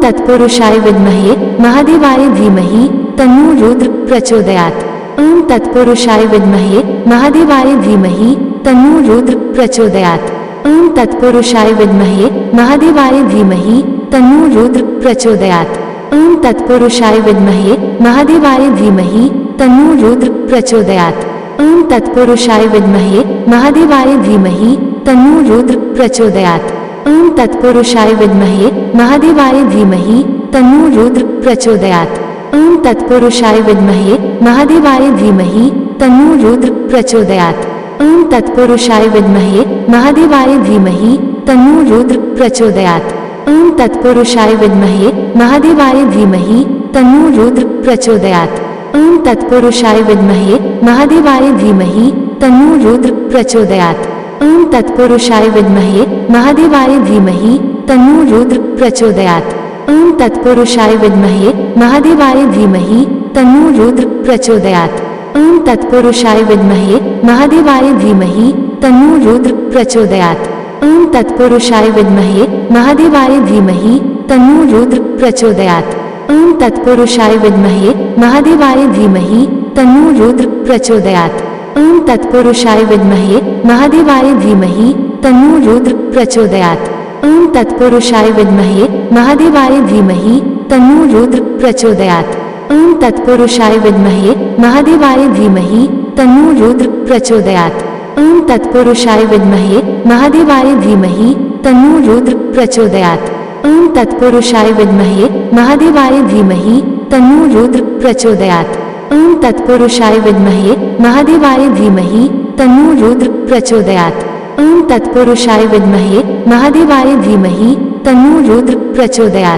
तत्पुरुषाय विद्महे महादेवाय धीमहि तन्नो रुद्र प्रचोदयात्। ओम तत्पुरुषाय विद्महे महादेवाय धीमहि तन्नो रुद्र प्रचोदयात्। ओम तत्पुरुषाय विद्महे महादेवाय धीमहि तन्नो रुद्र प्रचोदयात्। ओम तत्पुरुषाय विद्महे महादेवाय धीमहि तन्नो रुद्र प्रचोदयात्। ओम तत्पुरुषाय विद्महे महादेवाय धीमहि तन्नो रुद्र प्रचोदयात्। ओम तत्पुरुषाय विद्महे महादेवाय धीमहि तन्नो रुद्र प्रचोदयात्। ओम तत्पुरुषाय विद्महे महादेवाय धीमहि तन्नो रुद्र प्रचोदयात्। ओम तत्पुरुषाय विद्महे महादेवाय धीमहि तन्नो रुद्र प्रचोदयात्। ओम तत्पुरुषाय विद्महे महादेवाय धीमहि तन्नो रुद्र प्रचोदयात्। ओम तत्पुरुषाय विद्महे महादेवाय धीमहि तन्नो रुद्र प्रचोदयात्। ओम तत्पुरुषाय विद्महे महादेवाय धीमहि तन्नो रुद्र प्रचोदयात्। ओम तत्पुरुषाय विद्महे महादेवाय धीमहि तन्नो रुद्र प्रचोदयात्। ओम तत्पुरुषाय विद्महे महादेवाय धीमहि तन्नो रुद्र प्रचोदयात्। ओम तत्पुरुषाय विद्महे महादेवाय धीमहि तन्नो रुद्र प्रचोदयात्। ओम तत्पुरुषाय विद्महे महादेवाय धीमहि तन्नो रुद्र प्रचोदयात्। ओम तत्पुरुषाय विद्महे महादेवाय धीमहि तन्नो रुद्र प्रचोदयात्। ओम तत्पुरुषाय विद्महे महादेवाय धीमहि तन्नो रुद्र प्रचोदयात्। ओम तत्पुरुषाय विद्महे महादेवाय धीमहि तन्नो रुद्र प्रचोदयात्। ओम तत्पुरुषाय विद्महे महादेवाय धीमहि तन्नो रुद्र प्रचोदयात्। ओम तत्पुरुषाय विद्महे महादेवाय धीमहि तन्नो रुद्र प्रचोदयात्। ओम तत्पुरुषाय विद्महे महादेवाय धीमहि तन्नो रुद्र प्रचोदयात्। ओम तत्पुरुषाय विद्महे महादेवाय धीमहि तन्नो रुद्र प्रचोदयात्। ओम तत्पुरुषाय विद्महे महादेवाय धीमहि तन्नो रुद्र प्रचोदयात्।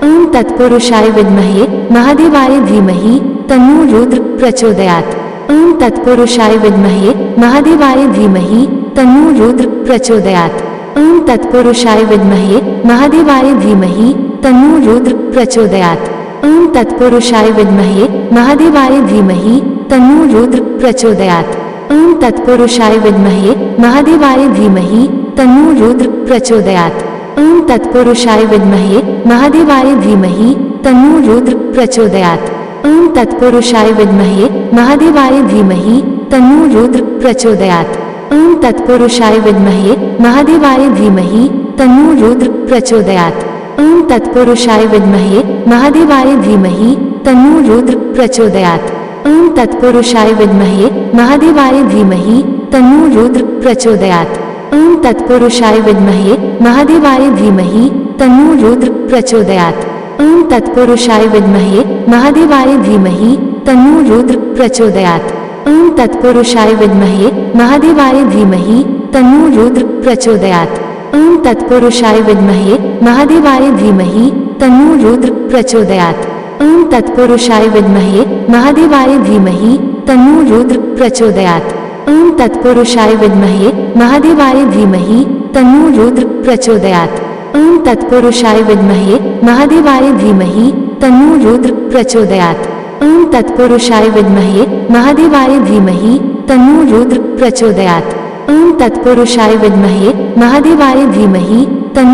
ओम तत्पुरुषाय विद्महे महादेवाय धीमहि तन्नो रुद्र प्रचोदयात्। ओम तत्पुरुषाय विद्महे महादेवाय धीमहि तन्नो रुद्र प्रचोदयात्। ओम तत्पुरुषाय विद्महे महादेवाय धीमहि तन्नो रुद्र प्रचोदयात्। ओम तत्पुरुषाय विद्महे महादेवाय धीमहि तन्नो रुद्र प्रचोदयात्। ओम तत्पुरुषाय विद्महे महादेवाय धीमहि तन्नो रुद्र प्रचोदयात्। ओम तत्पुरुषाय विद्महे महादेवाय धीमहि तन्नो रुद्र प्रचोदयात्। ओम तत्पुरुषाय विद्महे महादेवाय धीमहि तन्नो रुद्र प्रचोदयात्। ओम तत्पुरुषाय विद्महे महादेवाय धीमहि तन्नो रुद्र प्रचोदयात्। ओम तत्पुरुषाय विद्महे महादेवाय धीमहि तन्नो रुद्र प्रचोदयात्। ओम तत्पुरुषाय विद्महे महादेवाय धीमहि तन्नो रुद्र प्रचोदयात्। ओम तत्पुरुषाय विद्महे महादेवाय धीमहि तन्नो रुद्र प्रचोदयात्। ओम तत्पुरुषाय विद्महे महादेवाय धीमहि तन्नो रुद्र प्रचोदयात्। ओम तत्पुरुषाय विद्महे महादेवाय धीमहि तन्नो रुद्र प्रचोदयात्। ओम तत्पुरुषाय विद्महे महादेवाय धीमहि तन्नो रुद्र प्रचोदयात्। ओम तत्पुरुषाय विद्महे महादेवाय धीमहि तन्नो रुद्र प्रचोदयात्। ओम तत्पुरुषाय विद्महे महादेवाय धीमहि तन्नो रुद्र प्रचोदयात्। ओम तत्पुरुषाय विद्महे महादेवाय धीमहि तन्नो रुद्र प्रचोदयात्। ओम तत्पुरुषाय विद्महे महादेवाय धीमहि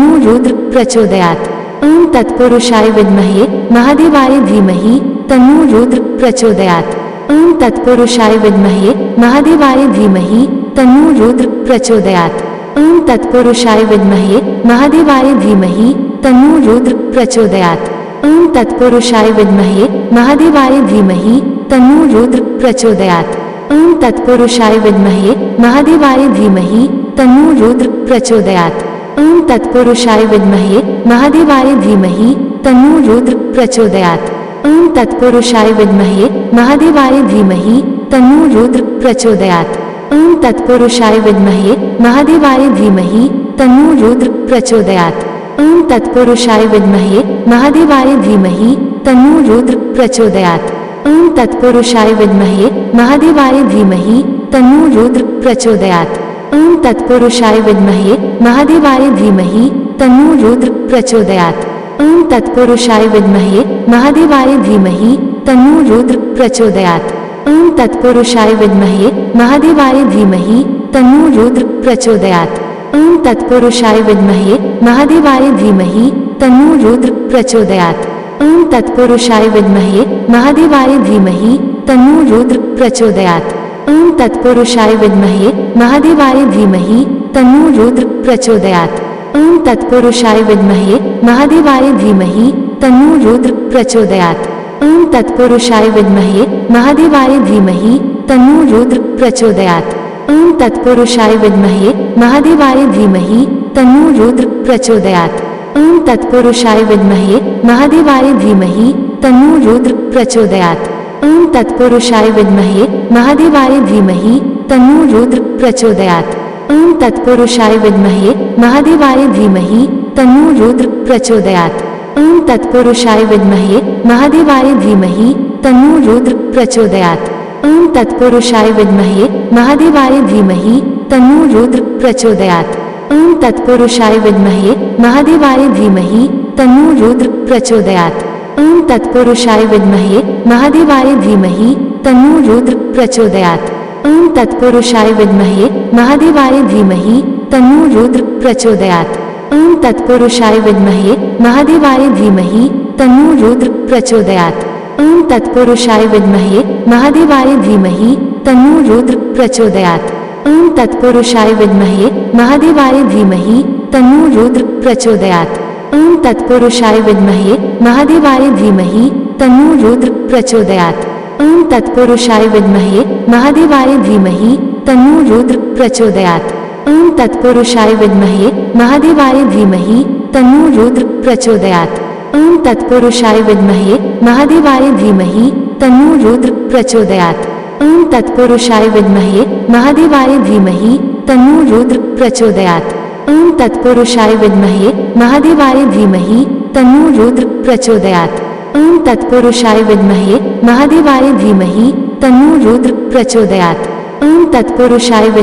तन्नो रुद्र प्रचोदयात्। ओम तत्पुरुषाय विद्महे महादेवाय धीमहि तन्नो रुद्र प्रचोदयात्। ओम तत्पुरुषाय विद्महे महादेवाय धीमहि तन्नो रुद्र प्रचोदयात्। ओम तत्पुरुषाय विद्महे महादेवाय धीमहि तन्नो रुद्र प्रचोदयात्। ओम तत्पुरुषाय विद्महे महादेवाय धीमहि तन्नो रुद्र प्रचोदयात्। ओम तत्पुरुषाय विद्महे महादेवाय धीमहि तन्नो रुद्र प्रचोदयात्। ओम तत्पुरुषाय विद्महे महादेवाय धीमहि तन्नो रुद्र प्रचोदयात्। ओम तत्पुरुषाय विद्महे महादेवाय धीमहि तन्नो रुद्र प्रचोदयात्। ओम तत्पुरुषाय विद्महे महादेवाय धीमहि तन्नो रुद्र प्रचोदयात्। ओम तत्पुरुषाय विद्महे महादेवाय धीमहि तन्नो रुद्र प्रचोदयात्। ओम तत्पुरुषाय विद्महे महादेवाय धीमहि तन्नो रुद्र प्रचोदयात्। ओम तत्पुरुषाय विद्महे महादेवाय धीमहि तन्नो रुद्र प्रचोदयात्। ओम तत्पुरुषाय विद्महे महादेवाय धीमहि तन्नो रुद्र प्रचोदयात्। ओम तत्पुरुषाय विद्महे महादेवाय धीमहि तन्नो रुद्र प्रचोदयात्। ओम तत्पुरुषाय विद्महे महादेवाय धीमहि तन्नो रुद्र प्रचोदयात्। ओम तत्पुरुषाय विद्महे महादेवाय धीमहि तन्नो रुद्र प्रचोदयात्। ओम तत्पुरुषाय विद्महे महादेवाय धीमहि तन्नो रुद्र प्रचोदयात्। ओम तत्पुरुषाय विद्महे महादेवाय धीमहि तन्नो रुद्र प्रचोदयात्। ओम तत्पुरुषाय विद्महे महादेवाय धीमहि तन्नो रुद्र प्रचोदयात्। ओम तत्पुरुषाय विद्महे महादेवाय धीमहि तन्नो रुद्र प्रचोदयात्। ओम तत्पुरुषाय विद्महे महादेवाय धीमहि तन्नो रुद्र प्रचोदयात्। ओम तत्पुरुषाय विद्महे महादेवाय धीमहि तन्नो रुद्र प्रचोदयात्। ओम तत्पुरुषाय विद्महे महादेवाय धीमहि तन्नो रुद्र प्रचोदयात्। ओम तत्पुरुषाय विद्महे महादेवाय धीमहि तन्नो रुद्र प्रचोदयात्। ओम तत्पुरुषाय विद्महे महादेवाय धीमहि तन्नो रुद्र प्रचोदयात्। ओम तत्पुरुषाय विद्महे महादेवाय धीमहि तन्नो रुद्र प्रचोदयात्। ओम तत्पुरुषाय विद्महे महादेवाय धीमहि तन्नो रुद्र प्रचोदयात्। ओम तत्पुरुषाय विद्महे महादेवाय धीमहि तन्नो रुद्र प्रचोदयात्। ओम तत्पुरुषाय विद्महे महादेवाय धीमहि तन्नो रुद्र प्रचोदयात्। ओम तत्पुरुषाय विद्महे महादेवाय धीमहि तन्नो रुद्र प्रचोदयात्। ओम तत्पुरुषाय विद्महे महादेवाय धीमहि तन्नो रुद्र प्रचोदयात्। ओम तत्पुरुषाय विद्महे महादेवाय धीमहि तन्नो रुद्र प्रचोदयात्। ओम तत्पुरुषाय विद्महे महादेवाय धीमहि तन्नो रुद्र प्रचोदयात्। ओम तत्पुरुषाय विद्महे महादेवाय धीमहि तन्नो रुद्र प्रचोदयात्। ओम तत्पुरुषाय विद्महे महादेवाय धीमहि तन्नो रुद्र प्रचोदयात्। ओम तत्पुरुषाय विद्महे महादेवाय धीमहि तन्नो रुद्र प्रचोदयात्। ओम तत्पुरुषाय विद्महे महादेवाय धीमहि तन्नो रुद्र प्रचोदयात्। ओम तत्पुरुषाय विद्महे महादेवाय धीमहि तन्नो रुद्र प्रचोदयात्। ओम तत्पुरुषाय विद्महे महादेवाय धीमहि तन्नो रुद्र प्रचोदयात्। ओम तत्पुरुषाय विद्महे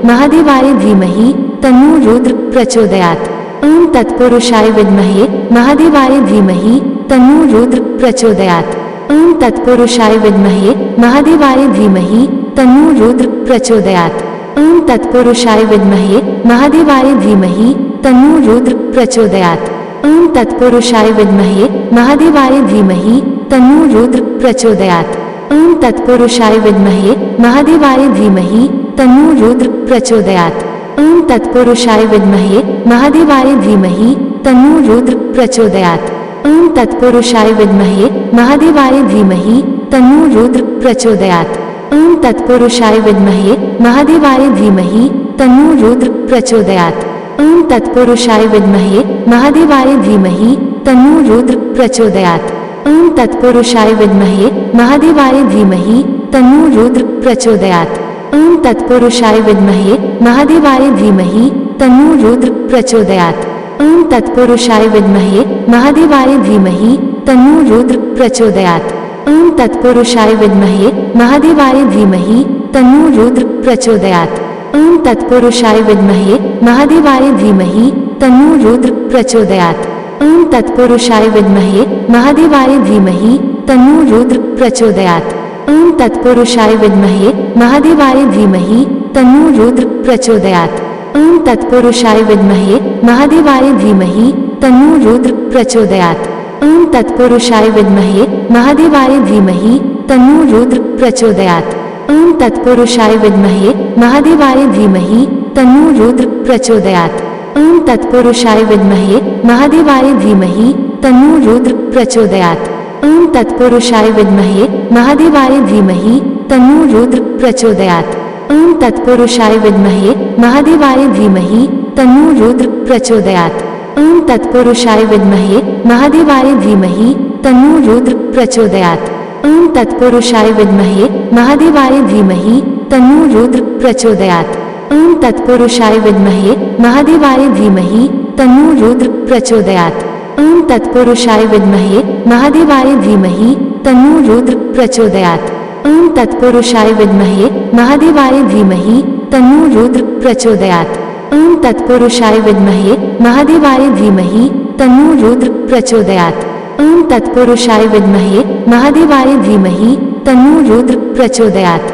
महादेवाय धीमहि तन्नो रुद्र प्रचोदयात्। ओम तत्पुरुषाय विद्महे महादेवाय धीमहि तन्नो रुद्र प्रचोदयात्। ओम तत्पुरुषाय विद्महे महादेवाय धीमहि तन्नो रुद्र प्रचोदयात्। ओम तत्पुरुषाय विद्महे महादेवाय धीमहि तन्नो रुद्र प्रचोदयात्। ओम तत्पुरुषाय विद्महे महादेवाय धीमहि तन्नो रुद्र प्रचोदयात्। ओम तत्पुरुषाय विद्महे महादेवाय धीमहि तन्नो रुद्र प्रचोदयात्। ओम तत्पुरुषाय विद्महे महादेवाय धीमहि तन्नो रुद्र प्रचोदयात्। ओम तत्पुरुषाय विद्महे महादेवाय धीमहि तन्नो रुद्र प्रचोदयात्। ओम तत्पुरुषाय विद्महे महादेवाय धीमहि तन्नो रुद्र प्रचोदयात्। ओम तत्पुरुषाय विद्महे महादेवाय धीमहि तन्नो रुद्र प्रचोदयात्। ओम तत्पुरुषाय विद्महे महादेवाय धीमहि तन्नो रुद्र प्रचोदयात्। ओम तत्पुरुषाय विद्महे महादेवाय धीमहि तन्नो रुद्र प्रचोदयात्। ओम तत्पुरुषाय विद्महे महादेवाय धीमहि तन्नो रुद्र प्रचोदयात्। ओम तत्पुरुषाय विद्महे महादेवाय धीमहि तन्नो रुद्र प्रचोदयात्। ओम तत्पुरुषाय विद्महे महादेवाय धीमहि तन्नो रुद्र प्रचोदयात्। ओम तत्पुरुषाय विद्महे महादेवाय धीमहि तन्नो रुद्र प्रचोदयात्। ओम तत्पुरुषाय विद्महे महादेवाय धीमहि तन्नो रुद्र प्रचोदयात्। ओम तत्पुरुषाय विद्महे महादेवाय धीमहि तन्नो रुद्र प्रचोदयात्। ओम तत्पुरुषाय विद्महे महादेवाय धीमहि तन्नो रुद्र प्रचोदयात्। ओम तत्पुरुषाय विद्महे महादेवाय धीमहि तन्नो रुद्र प्रचोदयात्। ओम तत्पुरुषाय विद्महे महादेवाय धीमहि तन्नो रुद्र प्रचोदयात्। ओम तत्पुरुषाय विद्महे महादेवाय धीमहि तन्नो रुद्र प्रचोदयात्। ओम तत्पुरुषाय विद्महे महादेवाय धीमहि तन्नो रुद्र प्रचोदयात्। ओम तत्पुरुषाय विद्महे महादेवाय धीमहि तन्नो रुद्र प्रचोदयात्। ओम तत्पुरुषाय विद्महे महादेवाय धीमहि तन्नो रुद्र प्रचोदयात्। ओम तत्पुरुषाय विद्महे महादेवाय धीमहि तन्नो रुद्र प्रचोदयात्। ओम तत्पुरुषाय विद्महे महादेवाय धीमहि तन्नो रुद्र प्रचोदयात्। ओम तत्पुरुषाय विद्महे महादेवाय धीमहि तन्नो रुद्र प्रचोदयात्। ओम तत्पुरुषाय विद्महे महादेवाय धीमहि तन्नो रुद्र प्रचोदयात्।